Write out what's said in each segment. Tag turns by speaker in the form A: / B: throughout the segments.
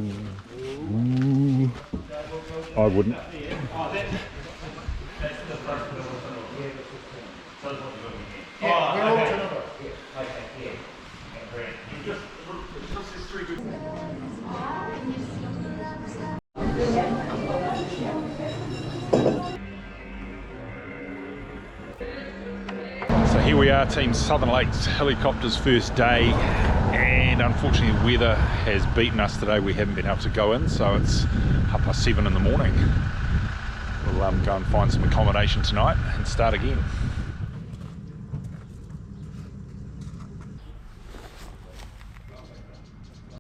A: Ooh. I wouldn't. So here we are, Team Southern Lakes helicopters first day, and unfortunately the weather has beaten us today. We haven't been able to go in, so it's 7:30 in the morning. We'll go and find some accommodation tonight and start again.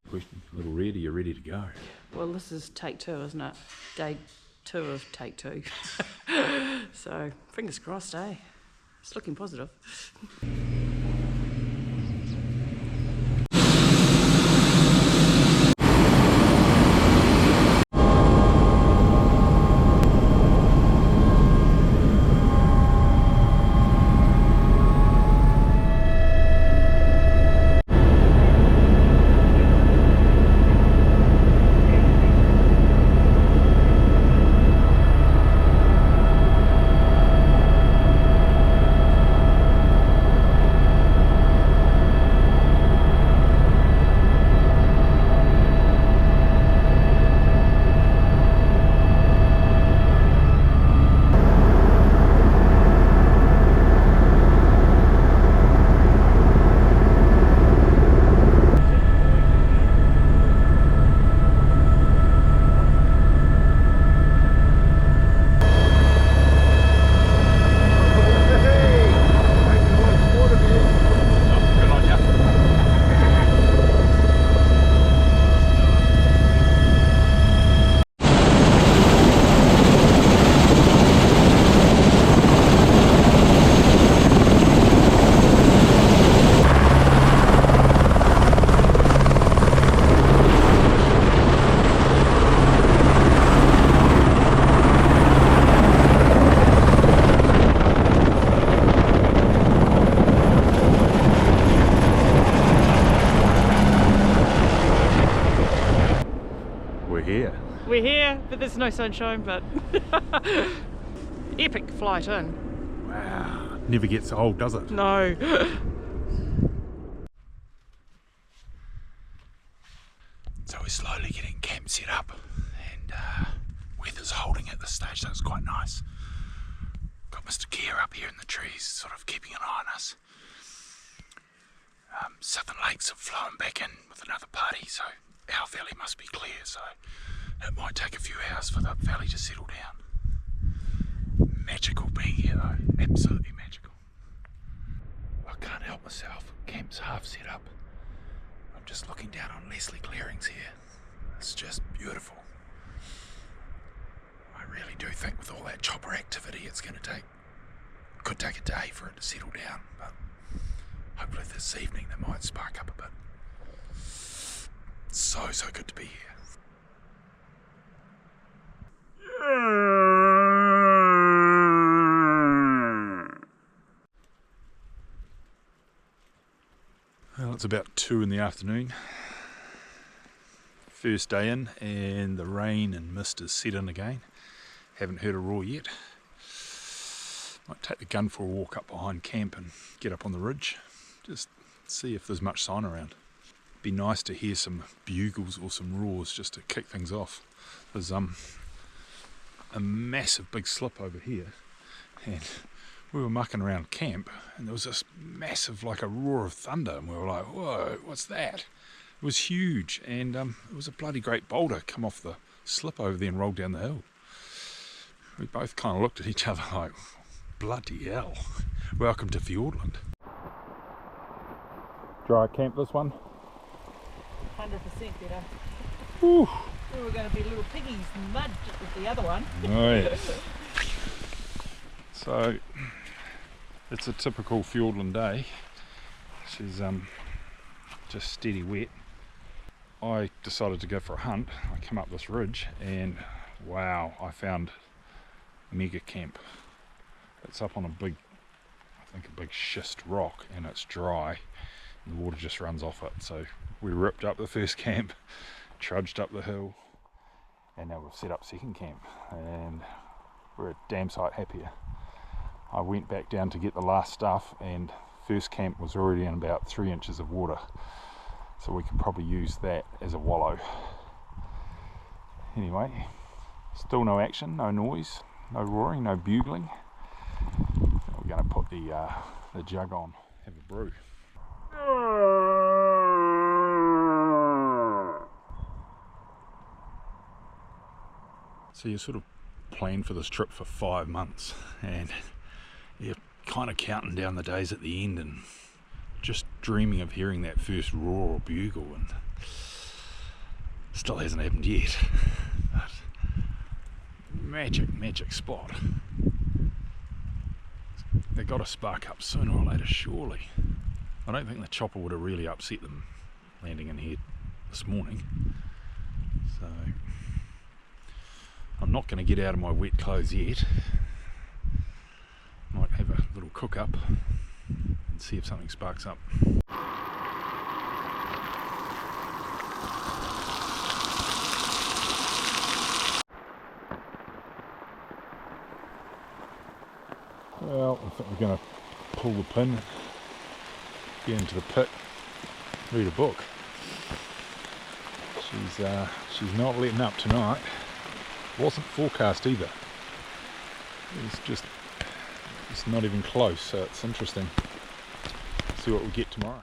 A: Question, little Red, are you ready to go?
B: Well, this is take 2, isn't it? Day 2 of take 2. So, fingers crossed, eh? It's looking positive. We're here, but there's no sunshine, but epic flight in.
A: Wow, never gets old, does it?
B: No.
A: So we're slowly getting camp set up, and weather's holding at this stage, so it's quite nice. Got Mr. Keir up here in the trees, sort of keeping an eye on us. Southern Lakes have flown back in with another party, so our valley must be clear, so it might take a few hours for the valley to settle down. Magical being here though, absolutely magical. I can't help myself, camp's half set up. I'm just looking down on Leslie clearings here. It's just beautiful. I really do think with all that chopper activity it's going to could take a day for it to settle down, but hopefully this evening they might spark up a bit. It's so good to be here. Well, it's about 2 in the afternoon. First day in, and the rain and mist has set in again. Haven't heard a roar yet. Might take the gun for a walk up behind camp and get up on the ridge. Just see if there's much sign around. Be nice to hear some bugles or some roars just to kick things off. There's a massive big slip over here, and we were mucking around camp, and there was this massive, like a roar of thunder, and we were like, whoa, what's that? It was huge, and it was a bloody great boulder come off the slip over there and rolled down the hill. We both kind of looked at each other like, bloody hell, welcome to Fjordland. Dry camp this one?
B: 100% better.
A: Whew.
B: We were going to be little piggies in mud with the other one.
A: Oh yes. So it's a typical Fiordland day. She's just steady wet. I decided to go for a hunt. I come up this ridge and wow, I found a mega camp. It's up on a big, I think a big schist rock, and it's dry and the water just runs off it. So we ripped up the first camp trudged up the hill, and now we've set up second camp, and we're a damn sight happier. I went back down to get the last stuff, and first camp was already in about 3 inches of water, so we could probably use that as a wallow. Anyway, still no action, no noise, no roaring, no bugling. We're going to put the jug on, have a brew. So you sort of plan for this trip for 5 months, and you're kind of counting down the days at the end and just dreaming of hearing that first roar or bugle, and still hasn't happened yet. But magic spot. They got to spark up sooner or later, surely. I don't think the chopper would have really upset them landing in here this morning. So I'm not going to get out of my wet clothes yet. Might have a little cook up and see if something sparks up. Well, I think we're going to pull the pin, get into the pit, read a book. She's not letting up tonight. Wasn't forecast either. It's not even close, so it's interesting. See what we get tomorrow.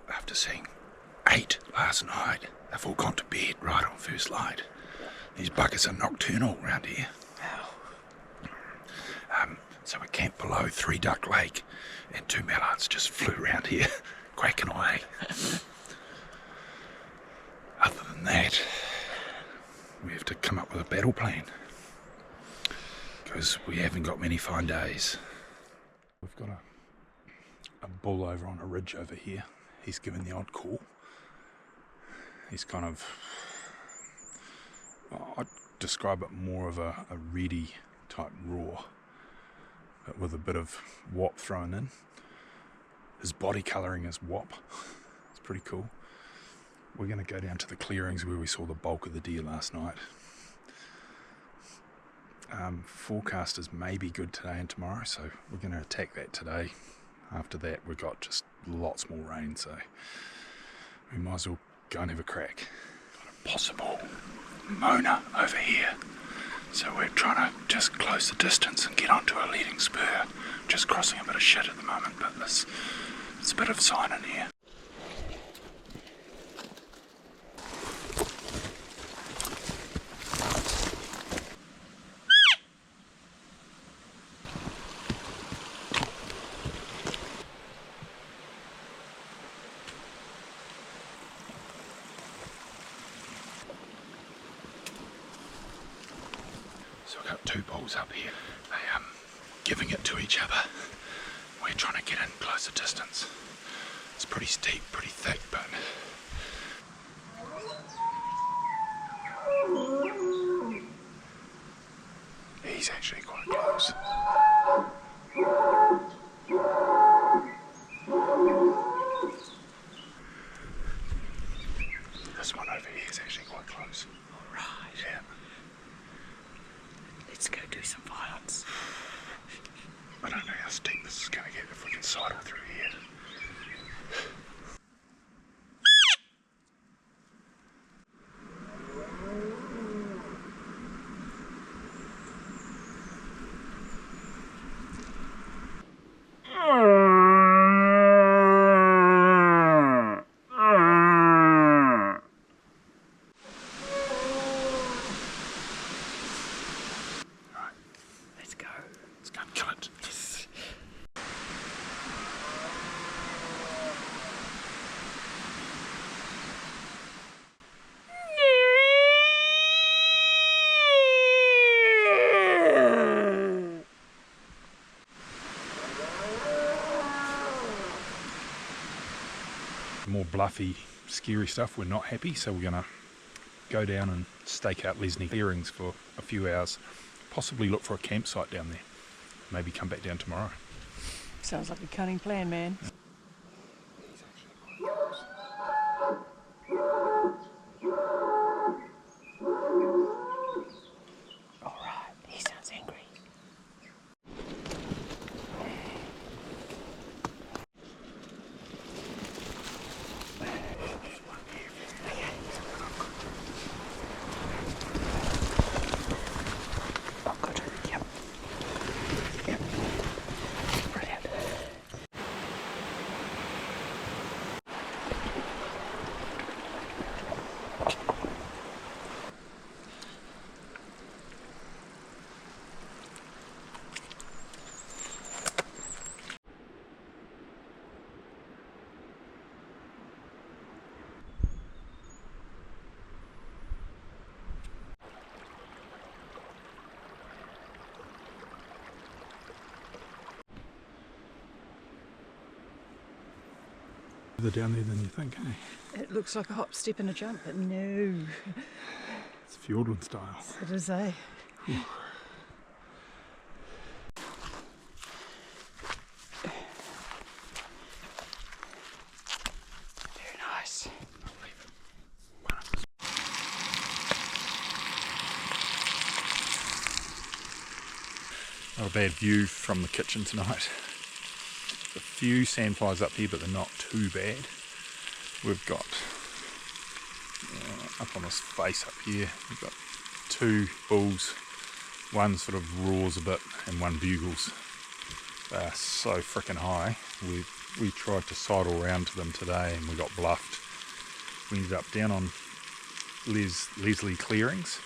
A: After seeing 8 last night, they've all gone to bed right on first light. These buggers are nocturnal around here. So we camped below 3 Duck Lake, and 2 mallards just flew around here, quacking away. Other than that, we have to come up with a battle plan, because we haven't got many fine days. We've got a bull over on a ridge over here. He's given the odd call. He's kind of, I'd describe it more of a reedy type roar, but with a bit of wop thrown in. His body colouring is wop. It's pretty cool. We're going to go down to the clearings where we saw the bulk of the deer last night. Forecast is maybe good today and tomorrow, so we're going to attack that today. After that, we've got just lots more rain, so we might as well go and have a crack. Got a possible Mona over here, so we're trying to just close the distance and get onto a leading spur. Just crossing a bit of shit at the moment, but it's a bit of sign in here. So we've got 2 bulls up here. They giving it to each other. We're trying to get in closer distance. It's pretty steep, pretty thick, but he's actually quite close. This one over here is actually quite close. All right. Yeah. Let's go do some violence. I don't know how steep this is going to get if we can sidle through here. Let's go and kill it. more bluffy, scary stuff, we're not happy, so we're going to go down and stake out Lesney clearings for a few hours, possibly look for a campsite down there, maybe come back down tomorrow.
B: Sounds like a cunning plan, man. Alright, he sounds angry. Oh, good. Yep. Yep. Brilliant.
A: Further down there than you think, eh?
B: It looks like a hop, step and a jump, but no.
A: It's Fjordland style.
B: It is, eh? Very nice.
A: Not a bad view from the kitchen tonight. A few sandflies up here, but they're not too bad. We've got up on this face up here, we've got two bulls. One sort of roars a bit and one bugles. They're so freaking high. We tried to sidle around to them today and we got bluffed. We ended up down on Leslie clearings.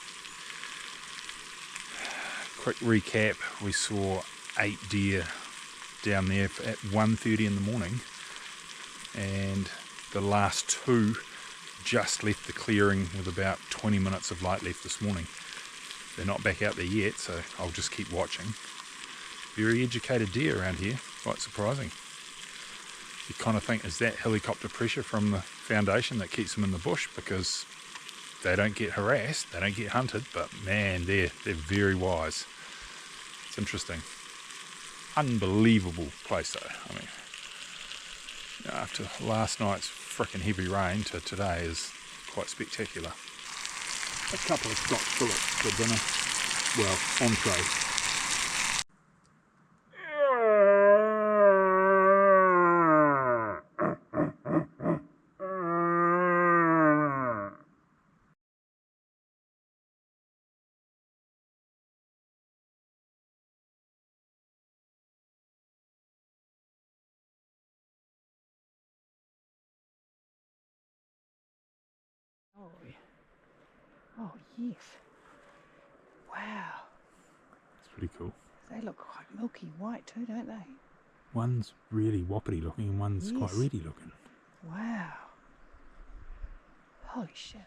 A: Quick recap, we saw 8 deer down there at 1:30 in the morning, and the last 2 just left the clearing with about 20 minutes of light left this morning. They're not back out there yet, so I'll just keep watching. Very educated deer around here, quite surprising. You kind of think, is that helicopter pressure from the foundation that keeps them in the bush, because they don't get harassed, they don't get hunted, but man, they're very wise. It's interesting. Unbelievable place though. I mean, after last night's frickin' heavy rain to today is quite spectacular. A couple of Scotch bullets for dinner. Well, entree.
B: Oh, yeah. Oh, yes. Wow.
A: It's pretty cool.
B: They look quite milky white too, don't they?
A: One's really wapiti looking and one's quite
B: Yes.
A: reddy looking.
B: Wow. Holy shit.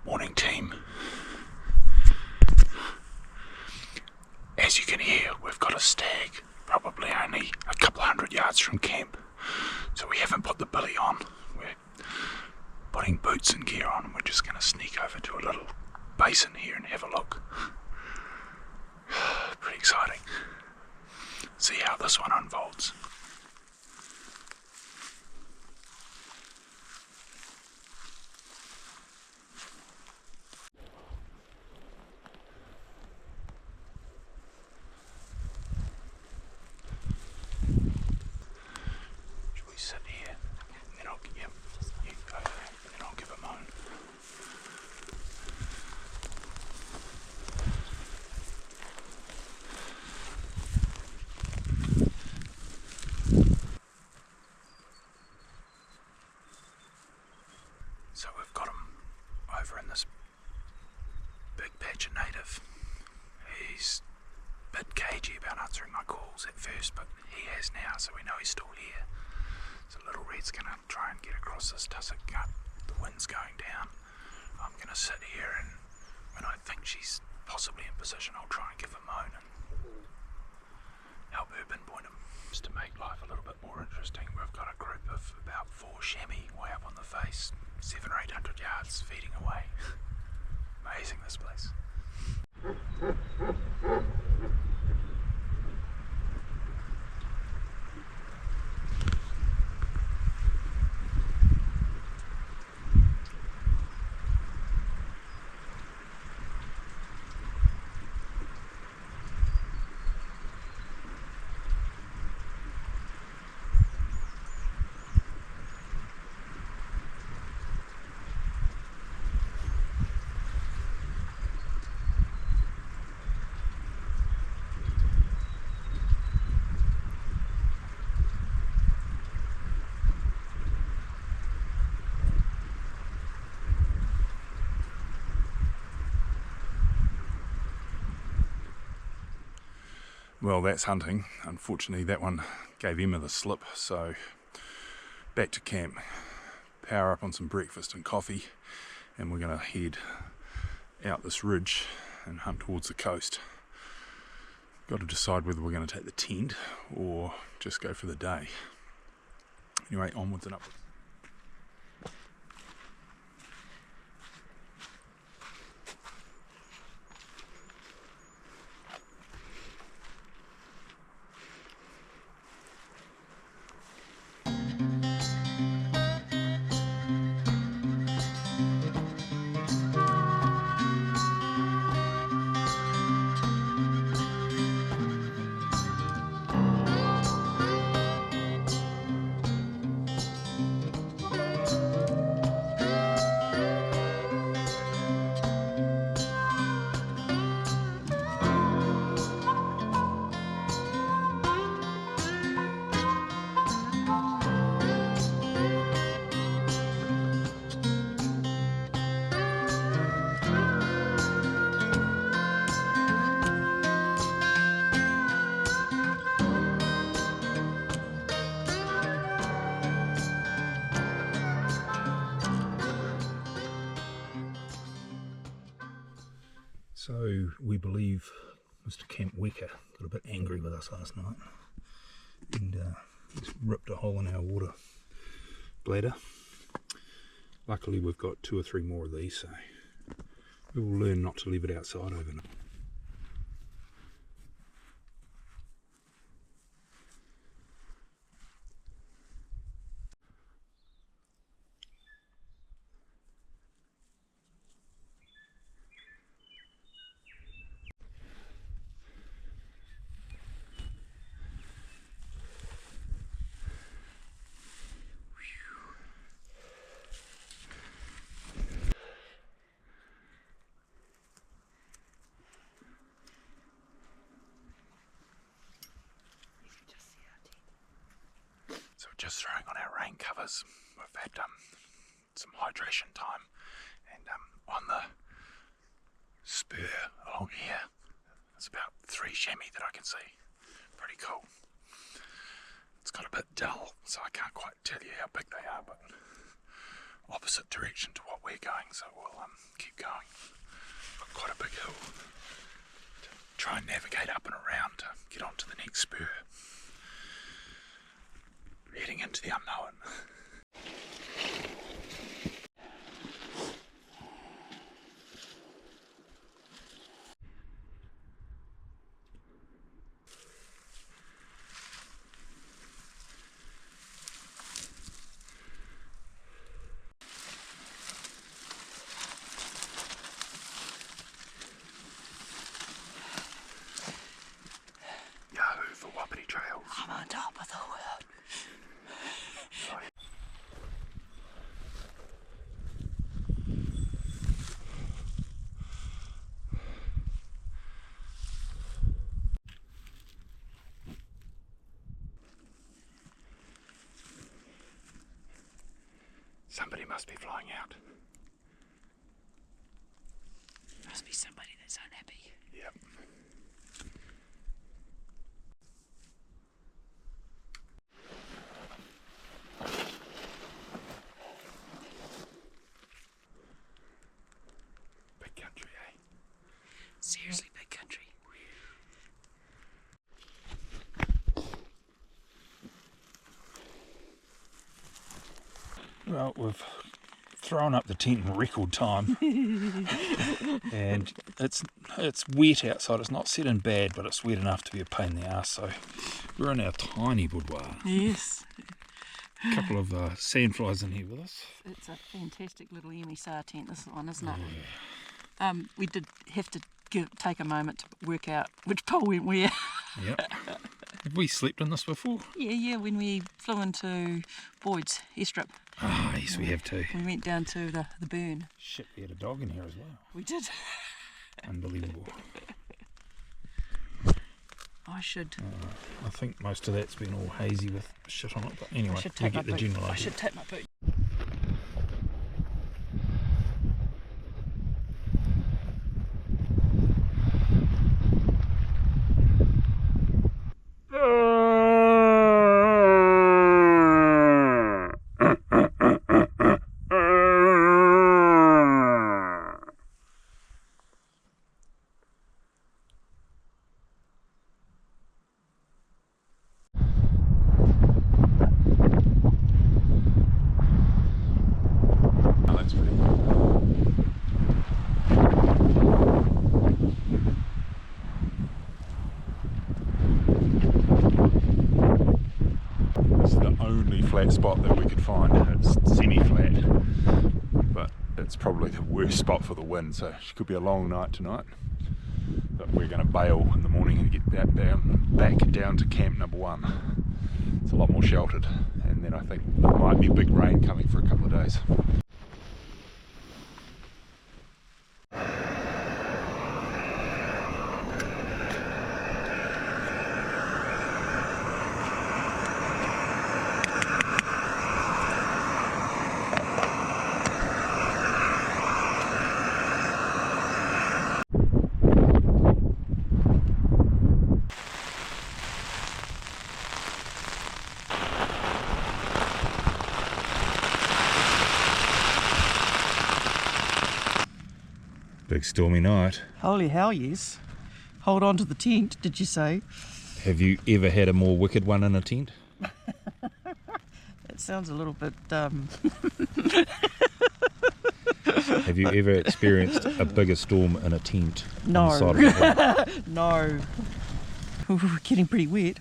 A: Morning team. As you can hear, we've got a stag, probably only a couple of 100 yards from camp. So we haven't put the billy on. We're putting boots and gear on, and we're just going to sneak over to a little basin here and have a look. Pretty exciting. See how this one unfolds. Should we sit here? And then I'll give you go there, and then I'll give a moan. So we've got him over in this big patch of native. He's a bit cagey about answering my calls at first, but he has now, so we know he's still here. So little red's going to try and get across this tussock gut. The wind's going down. I'm going to sit here, and when I think she's possibly in position, I'll try and give a moan and help her pinpoint him. Just to make life a little bit more interesting, we've got a group of about 4 chamois way up on the face, 700 or 800 yards feeding away. Amazing, this place. Well, that's hunting. Unfortunately, that one gave Emma the slip, so back to camp, power up on some breakfast and coffee, and we're going to head out this ridge and hunt towards the coast. Got to decide whether we're going to take the tent or just go for the day. Anyway, onwards and upwards. So we believe Mr. Camp Wecker got a bit angry with us last night and he's ripped a hole in our water bladder. Luckily we've got 2 or 3 more of these, so we will learn not to leave it outside overnight. So we're just throwing on our rain covers. We've had some hydration time, and on the spur along here there's about 3 chamois that I can see. Pretty cool. It's got a bit dull, so I can't quite tell you how big they are, but opposite direction to what we're going, so we'll keep hill to try and navigate up and around to get onto the next spur. Heading into the unknown. Yahoo for Wapiti trails.
B: I'm on top of the world.
A: Somebody must be flying out.
B: Must be somebody that's unhappy.
A: Yep. Big country, eh?
B: Seriously, big country.
A: Well, we've thrown up the tent in record time. And it's wet outside. It's not set in bad, but it's wet enough to be a pain in the arse. So we're in our tiny boudoir.
B: Yes.
A: A couple of sandflies in here with us.
B: It's a fantastic little MSR tent, this one, isn't it? Yeah. We did have to take a moment to work out which pole went where.
A: Yep. Have we slept in this before?
B: Yeah, when we flew into Boyd's airstrip.
A: Ah, yes, we have too.
B: We went down to the burn.
A: Shit, we had a dog in here as well.
B: We did.
A: Unbelievable.
B: I should.
A: I think most of that's been all hazy with shit on it, but anyway, we get the general idea.
B: I should take my boot. Flat spot that we could find. It's semi-flat, but it's probably the worst spot for the wind, so it could be a long night tonight. But we're going to bail in the morning and get back down to camp number 1. It's a lot more sheltered, and then I think there might be big rain coming for a couple of days. Big stormy night. Holy hell, yes. Hold on to the tent, did you say?
A: Have you ever had a more wicked one in a tent?
B: That sounds a little bit...
A: Have you ever experienced a bigger storm in a tent?
B: No.
A: On the side of the hill?
B: No. We're getting pretty wet.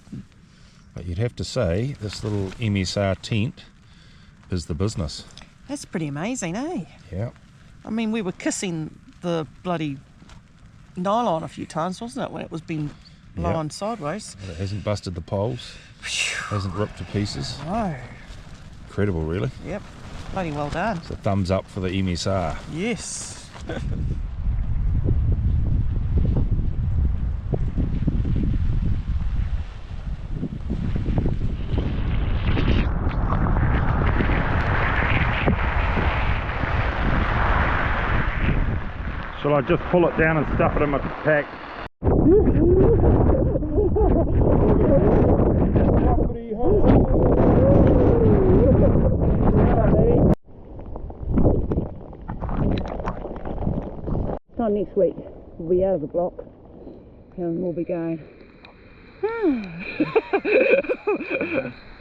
A: But you'd have to say this little MSR tent is the business.
B: That's pretty amazing, eh?
A: Yeah.
B: I mean, we were kissing the bloody nylon a few times, wasn't it, when it was being blown sideways?
A: Well, it hasn't busted the poles, hasn't ripped to pieces.
B: No.
A: Incredible, really.
B: Yep. Bloody well done.
A: It's a thumbs up for the MSR.
B: Yes.
A: Shall I just pull it down and stuff it in my pack?
B: Time next week.
C: We'll be out of the block and we'll be going.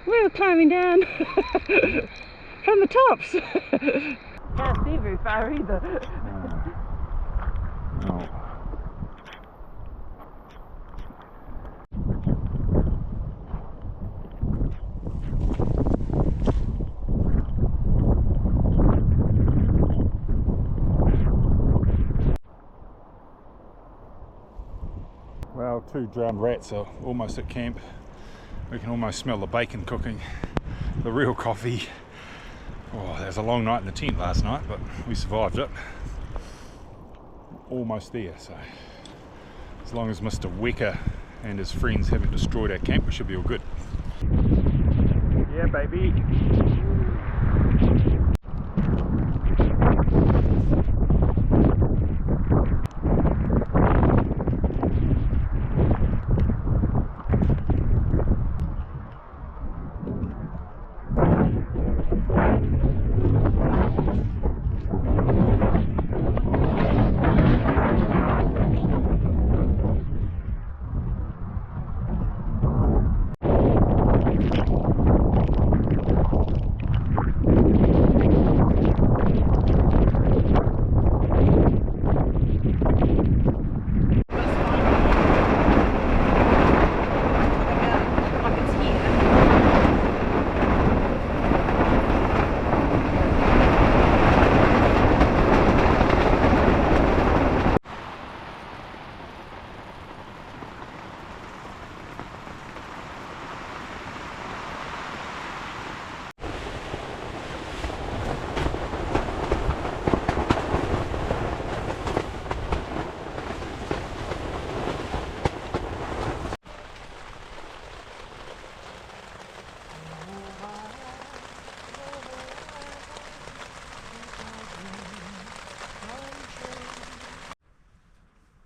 C: We're climbing down from the tops. Can't see very far either.
B: Oh. Well, 2 drowned rats are almost at camp. We can almost smell the bacon cooking, the real coffee. Oh, there was a long night in the tent last night, but we survived it. Almost there, so as long as Mr. Wecker and his friends haven't destroyed our camp, we should be all good. Yeah, baby.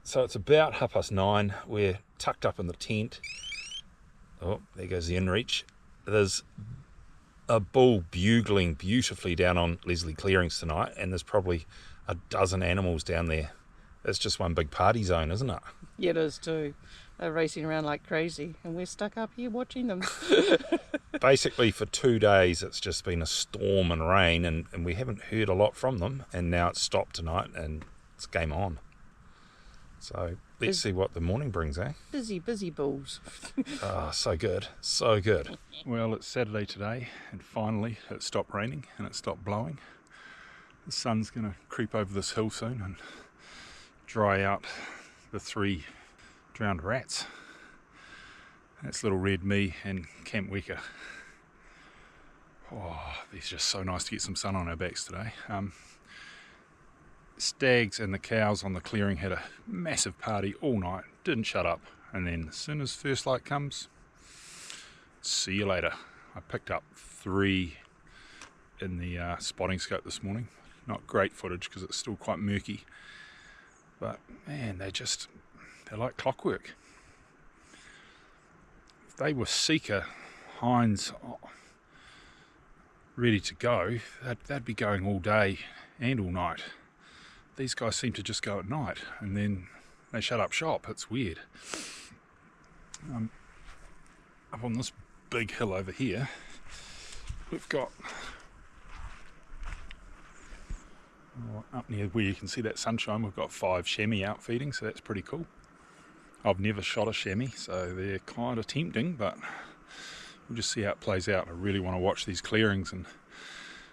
B: So it's about 9:30. We're tucked up in the tent. Oh, there goes the inReach. There's a bull bugling beautifully down on Leslie Clearings tonight, and there's probably a dozen animals down there. It's just one big party zone, isn't it?
C: Yeah, it is too. They're racing around like crazy, and we're stuck up here watching them.
B: Basically, for 2 days, it's just been a storm and rain, and we haven't heard a lot from them, and now it's stopped tonight, and it's game on. So let's see what the morning brings, eh?
C: Busy bulls.
B: Oh, so good, so good. Well, it's Saturday today, and finally it stopped raining and it stopped blowing. The sun's going to creep over this hill soon and dry out the 3 drowned rats. That's little red me and Camp Wecker. Oh, it's just so nice to get some sun on our backs today. Stags and the cows on the clearing had a massive party all night, didn't shut up, and then as soon as first light comes, see you later. I picked up 3 in the spotting scope this morning. Not great footage because it's still quite murky, but man, they're like clockwork. If they were Seeker hinds ready to go, they'd be going all day and all night. These guys seem to just go at night and then they shut up shop. It's weird. Up on this big hill over here, we've got up near where you can see that sunshine, we've got 5 chamois out feeding, so that's pretty cool. I've never shot a chamois, so they're kind of tempting, but we'll just see how it plays out. I really want to watch these clearings, and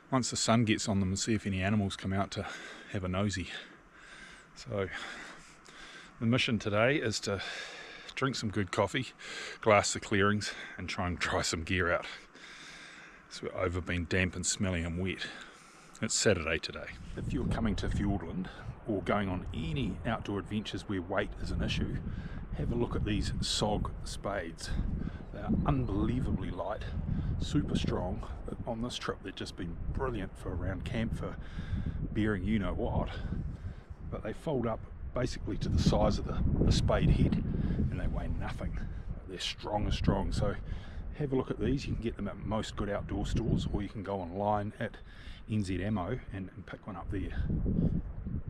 B: once the sun gets on them, and see if any animals come out to have a nosy. So the mission today is to drink some good coffee, glass the clearings, and try and dry some gear out. So we're over being damp and smelly and wet. It's Saturday today. If you're coming to Fjordland or going on any outdoor adventures where weight is an issue, have a look at these SOG spades. They are unbelievably light, super strong. On this trip they've just been brilliant for around camp for bearing you know what, but they fold up basically to the size of the spade head and they weigh nothing. They're strong as strong, so have a look at these. You can get them at most good outdoor stores, or you can go online at NZ Ammo and pick one up there.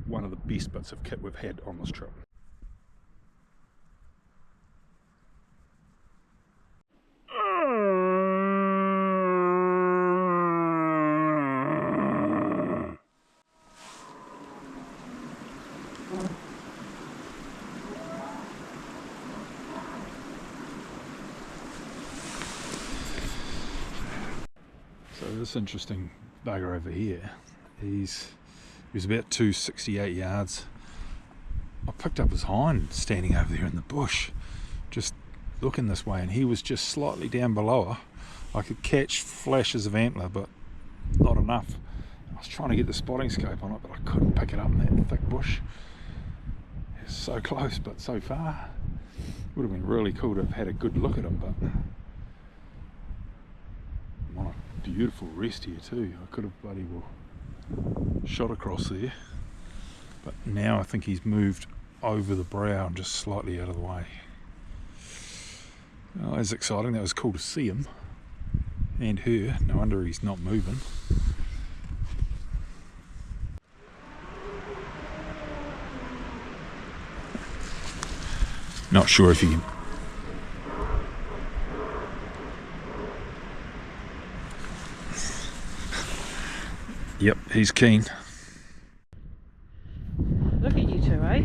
B: One of the best bits of kit we've had on this trip. this interesting bugger over here, he was about 268 yards. I picked up his hind standing over there in the bush, just looking this way, and he was just slightly down below her. I could catch flashes of antler, but not enough. I was trying to get the spotting scope on it, but I couldn't pick it up in that thick bush. It's so close, but so far. Would have been really cool to have had a good look at him, but I'm on a beautiful rest here too. I could have bloody well shot across there, but now I think he's moved over the brow and just slightly out of the way. Oh, that's exciting. That was cool to see him and her. No wonder he's not moving. Not sure if you can. Yep, he's keen.
C: Look at you two, eh?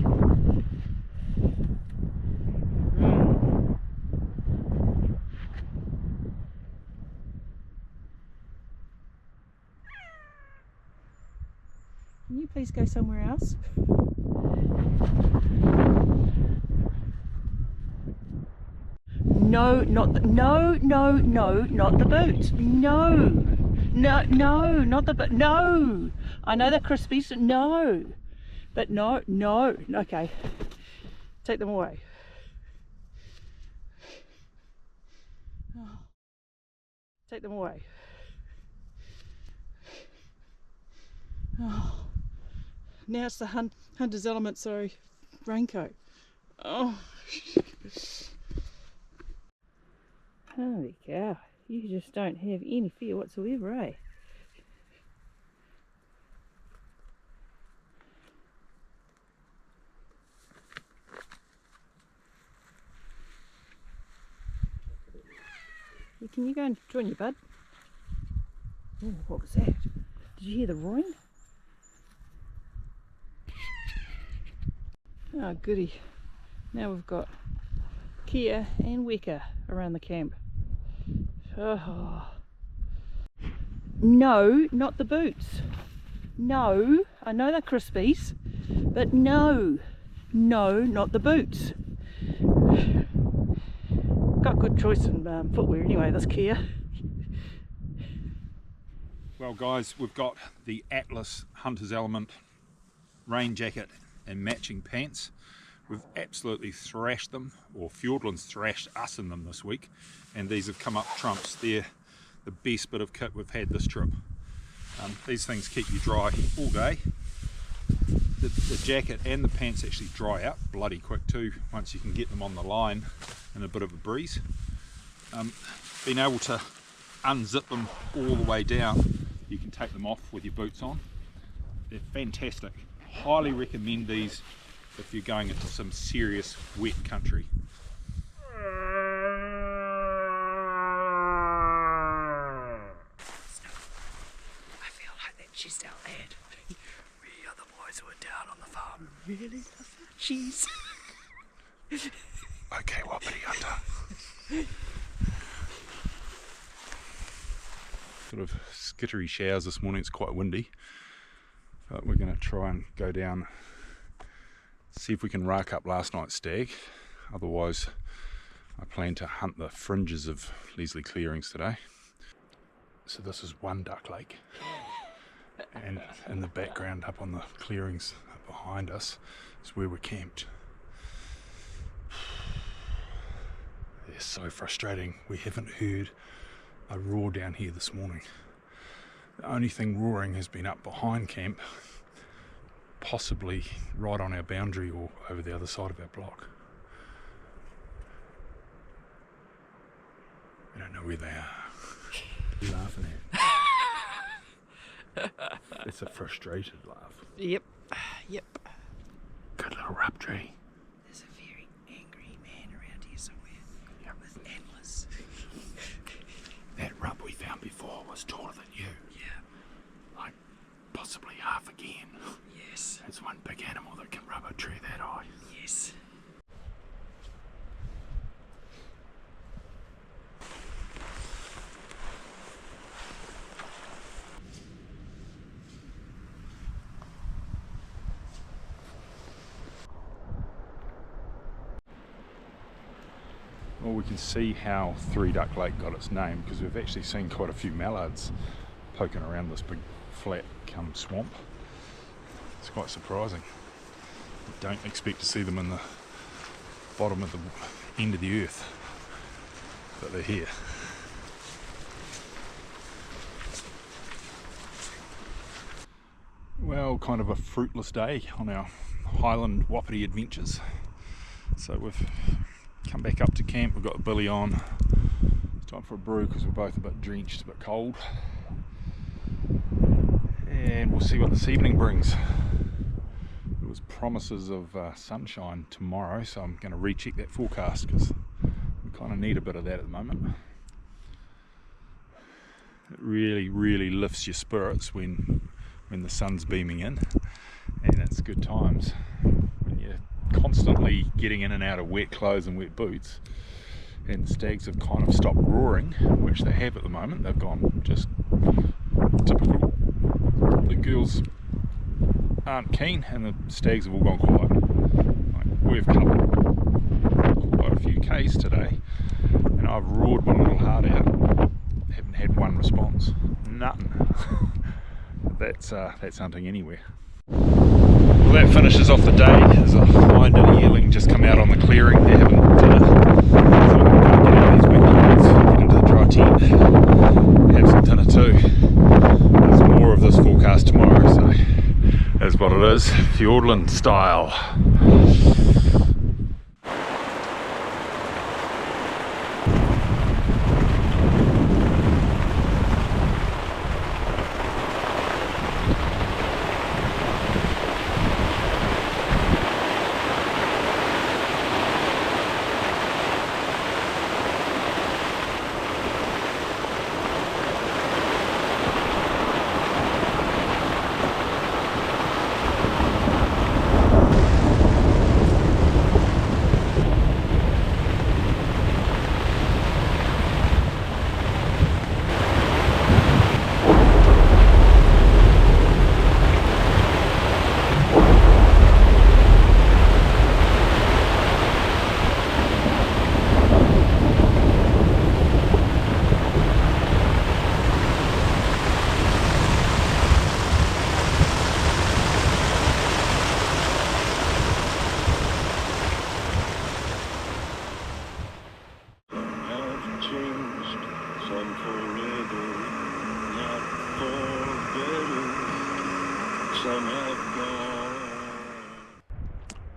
C: Can you please go somewhere else? No, not the, no, not the boots. No, not the boot. No, I know they're crispies. No, but no. Okay, take them away. Oh. Take them away. Oh. Now it's the hunter's element. Sorry, raincoat. Oh. Holy cow, you just don't have any fear whatsoever, eh? Can you go and join your bud? Oh, what was that? Did you hear the roaring? Oh goody, now we've got Kia and Weka around the camp. Oh. No, not the boots. No, I know they're crispies, but no, not the boots. Got good choice in footwear anyway, this Kia.
B: Well guys, we've got the Atlas Hunter's Element rain jacket and matching pants. We've absolutely thrashed them, or Fjordland's thrashed us in them this week, and these have come up trumps. They're the best bit of kit we've had this trip. These things keep you dry all day. The jacket and the pants actually dry out bloody quick too once you can get them on the line in a bit of a breeze. Being able to unzip them all the way down, you can take them off with your boots on. They're fantastic. Highly recommend these if you're going into some serious wet country.
C: I feel like that cheese out lad. We are the boys who are down on the farm who really love that cheese.
A: Okay, Wapiti Hunter.
B: Sort of skittery showers this morning. It's quite windy, but we're going to try and go down, see if we can rack up last night's stag. Otherwise I plan to hunt the fringes of Leslie clearings today. So this is one duck lake, and in the background up on the clearings behind us is where we're camped. It's so frustrating. We haven't heard a roar down here this morning. The only thing roaring has been up behind camp, possibly right on our boundary or over the other side of our block. We don't know where they are. What are you laughing at? It's a frustrated laugh.
C: Yep.
A: Good little rub tree.
C: There's a very angry man around here somewhere. Yep. With antlers.
A: That rub we found before was taller than you.
C: Yeah.
A: Like possibly half again.
C: Yes.
A: There's one big animal that can rub a tree that high.
C: Yes.
B: Well, we can see how Three Duck Lake got its name because we've actually seen quite a few mallards poking around this big flat swamp. It's quite surprising. You don't expect to see them in the bottom of the end of the earth, but they're here. Well, kind of a fruitless day on our Highland Wapiti adventures. So we've come back up to camp, we've got the billy on. It's time for a brew because we're both a bit drenched, a bit cold. And we'll see what this evening brings. There was promises of sunshine tomorrow, so I'm going to recheck that forecast because we kind of need a bit of that at the moment. It really lifts your spirits when the sun's beaming in, and it's good times. When you're constantly getting in and out of wet clothes and wet boots, and the stags have kind of stopped roaring, which they have at the moment. They've gone just typical. The girls aren't keen and the stags have all gone quiet. Like, we've covered quite a few Ks today and I've roared my little heart out. Haven't had one response. Nothing. That's hunting anywhere. Well, that finishes off the day. There's a hind and a yearling just come out on the clearing. They're having dinner. So I'm going to get out of these wet clothes, get into the dry tent, have some dinner too. There's more of this forecast tomorrow, so that's what it is, Fjordland style.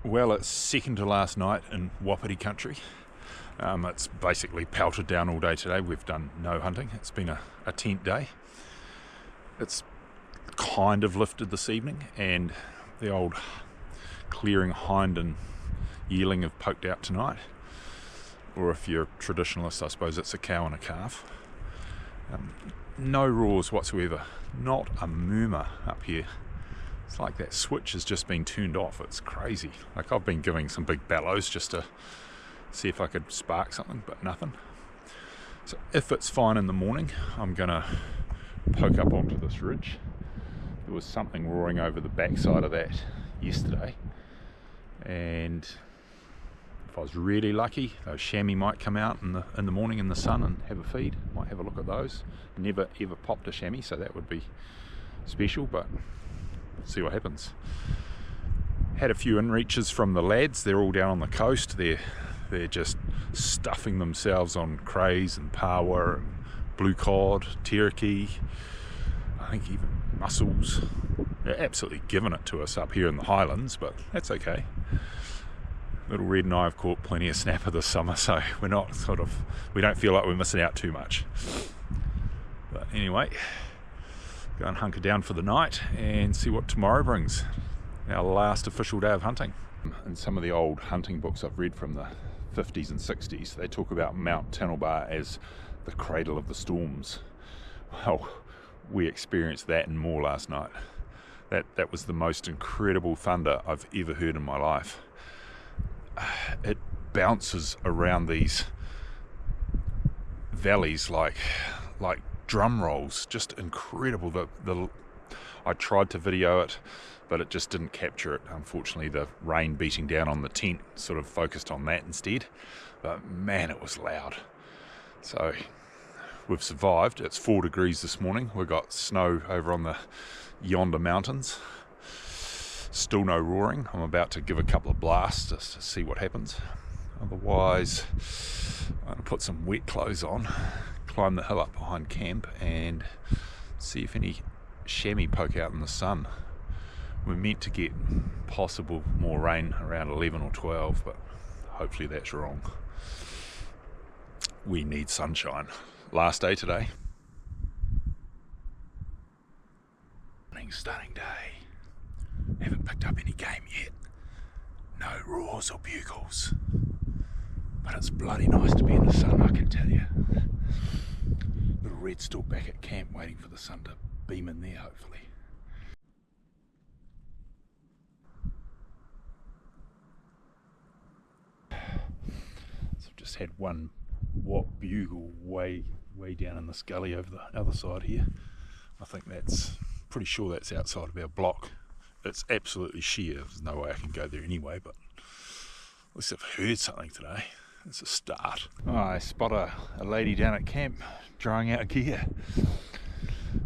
B: Well, it's second to last night in Wapiti country. It's basically pelted down all day today. We've done no hunting. It's been a tent day. It's kind of lifted this evening, and the old clearing hind and yearling have poked out tonight. Or if you're a traditionalist, I suppose it's a cow and a calf. No roars whatsoever. Not a murmur up here. It's like that switch has just been turned off. It's crazy. Like, I've been giving some big bellows just to see if I could spark something, but nothing. So if it's fine in the morning, I'm gonna poke up onto this ridge. There was something roaring over the backside of that yesterday, and if I was really lucky, those chamois might come out in the morning in the sun and have a feed. Might have a look at those. Never ever popped a chamois, so that would be special, but see what happens. Had a few in reaches from the lads. They're all down on the coast. They're just stuffing themselves on crays and pawa and blue cod, teraki, I think even mussels. They're absolutely giving it to us up here in the Highlands, but that's okay. Little Red and I have caught plenty of snapper this summer, so we don't feel like we're missing out too much. But anyway, go and hunker down for the night and see what tomorrow brings. Our last official day of hunting. In some of the old hunting books I've read from the 50s and 60s, they talk about Mt Tanilba as the cradle of the storms. Well, we experienced that and more last night. That was the most incredible thunder I've ever heard in my life. It bounces around these valleys like drum rolls, just incredible. I tried to video it. but it just didn't capture it. Unfortunately, the rain beating down on the tent sort of focused on that instead. But man, it was loud. So we've survived. It's 4 degrees this morning. We've got snow over on the yonder mountains. Still no roaring. I'm about to give a couple of blasts just to see what happens. Otherwise, I'm going to put some wet clothes on, climb the hill up behind camp and see if any chamois poke out in the sun. We're meant to get possible more rain around 11 or 12, but hopefully that's wrong. We need sunshine. Last day today. Stunning day. Haven't picked up any game yet. No roars or bugles. But it's bloody nice to be in the sun, I can tell you. Little Red's still back at camp waiting for the sun to beam in there, hopefully. So I've just had one whop bugle way down in this gully over the other side here. I think that's, pretty sure that's outside of our block. It's absolutely sheer, there's no way I can go there anyway, but at least I've heard something today. It's a start. Oh, I spot a lady down at camp drying out gear.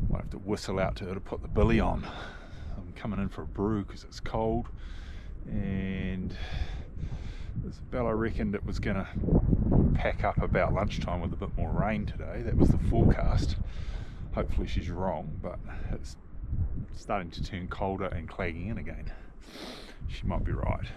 B: Might have to whistle out to her to put the billy on. I'm coming in for a brew because it's cold, and Isabella reckoned it was going to pack up about lunchtime with a bit more rain today. That was the forecast. Hopefully she's wrong, but it's starting to turn colder and clagging in again. She might be right.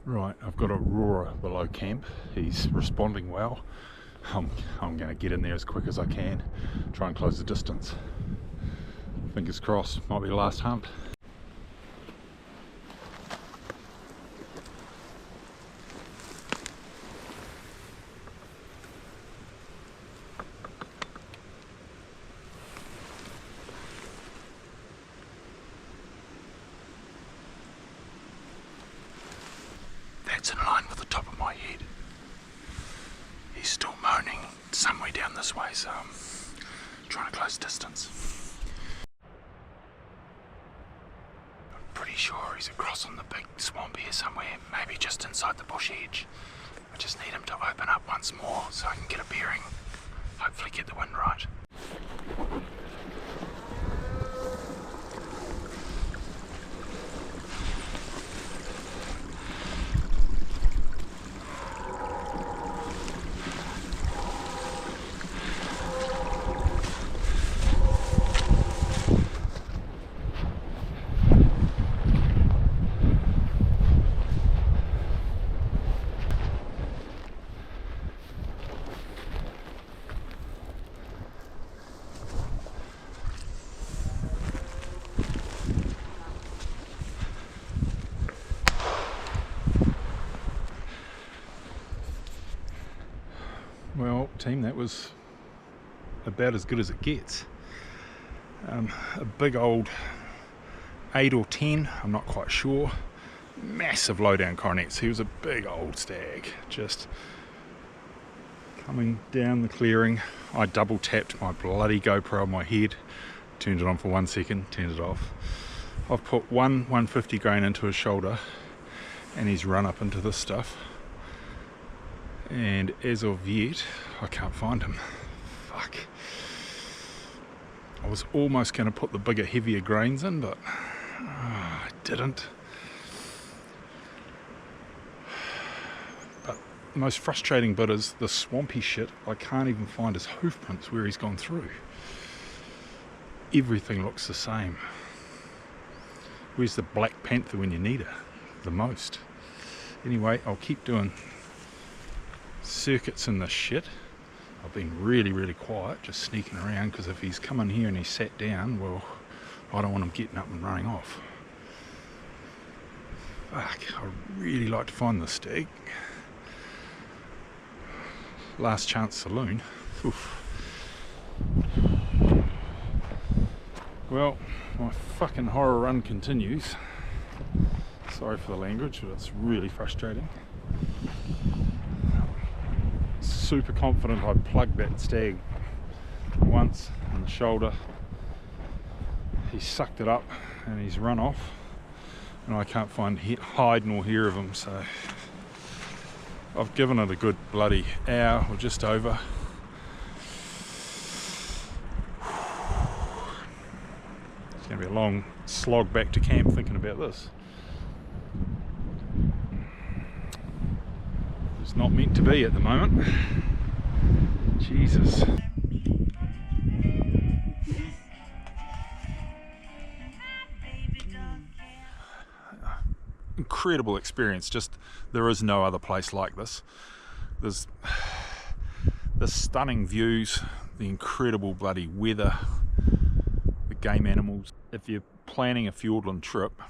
B: Right, I've got a roarer below camp. He's responding well. I'm going to get in there as quick as I can, try and close the distance. Fingers crossed, might be the last hunt.
A: That's in line with the top of my head. He's still moaning somewhere down this way, so I'm trying to close distance. I'm pretty sure he's across on the big swamp here somewhere, maybe just inside the bush edge. I just need him to open up once more so I can get a bearing, hopefully get the wind right.
B: Well, team, that was about as good as it gets. A big old 8 or 10, I'm not quite sure. Massive low-down coronets. He was a big old stag, just coming down the clearing. I double tapped my bloody GoPro on my head, turned it on for 1 second, turned it off. I've put one 150 grain into his shoulder and he's run up into this stuff, and as of yet I can't find him. Fuck. I was almost going to put the bigger, heavier grains in, but I didn't. But the most frustrating bit is the swampy shit. I can't even find his hoof prints where he's gone through. Everything looks the same. Where's the black panther when you need it the most? Anyway, I'll keep doing circuits in this shit. I've been really quiet, just sneaking around, because if he's come in here and he's sat down, well, I don't want him getting up and running off. Fuck, I'd really like to find this stag. Last chance saloon. Oof. Well, my fucking horror run continues. Sorry for the language, but it's really frustrating. Super confident I plugged that stag once in the shoulder. He sucked it up and he's run off, and I can't find hide nor hair of him, so I've given it a good bloody hour or just over. It's going to be a long slog back to camp thinking about this. It's not meant to be at the moment. Jesus. Incredible experience. Just, there is no other place like this. There's the stunning views, the incredible bloody weather, the game animals. If you're planning a Fjordland trip,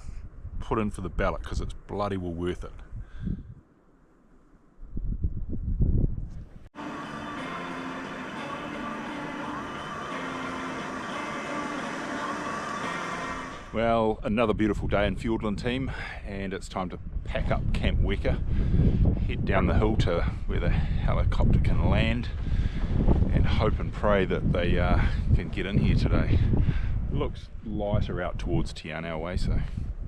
B: put in for the ballot, because it's bloody well worth it. Well, another beautiful day in Fjordland, team, and it's time to pack up Camp Weka, head down the hill to where the helicopter can land, and hope and pray that they can get in here today. It looks lighter out towards Tiana way, so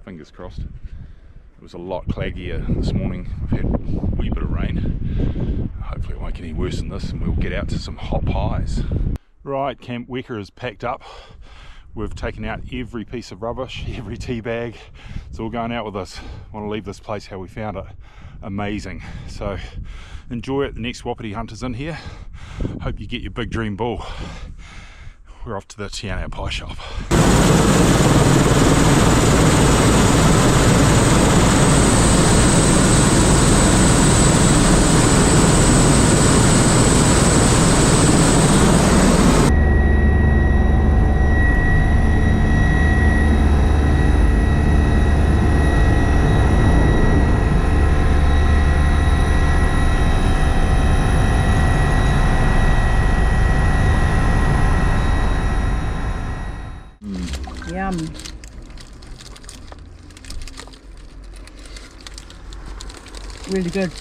B: fingers crossed. It was a lot claggier this morning. We've had a wee bit of rain. Hopefully it won't get any worse than this, and we'll get out to some hot pies. Right, Camp Weka is packed up. We've taken out every piece of rubbish, every tea bag. It's all going out with us. I want to leave this place how we found it. Amazing. So enjoy it. The next Wapiti hunter's in here. Hope you get your big dream bull. We're off to the Tiana pie shop.
C: Yum. Really good.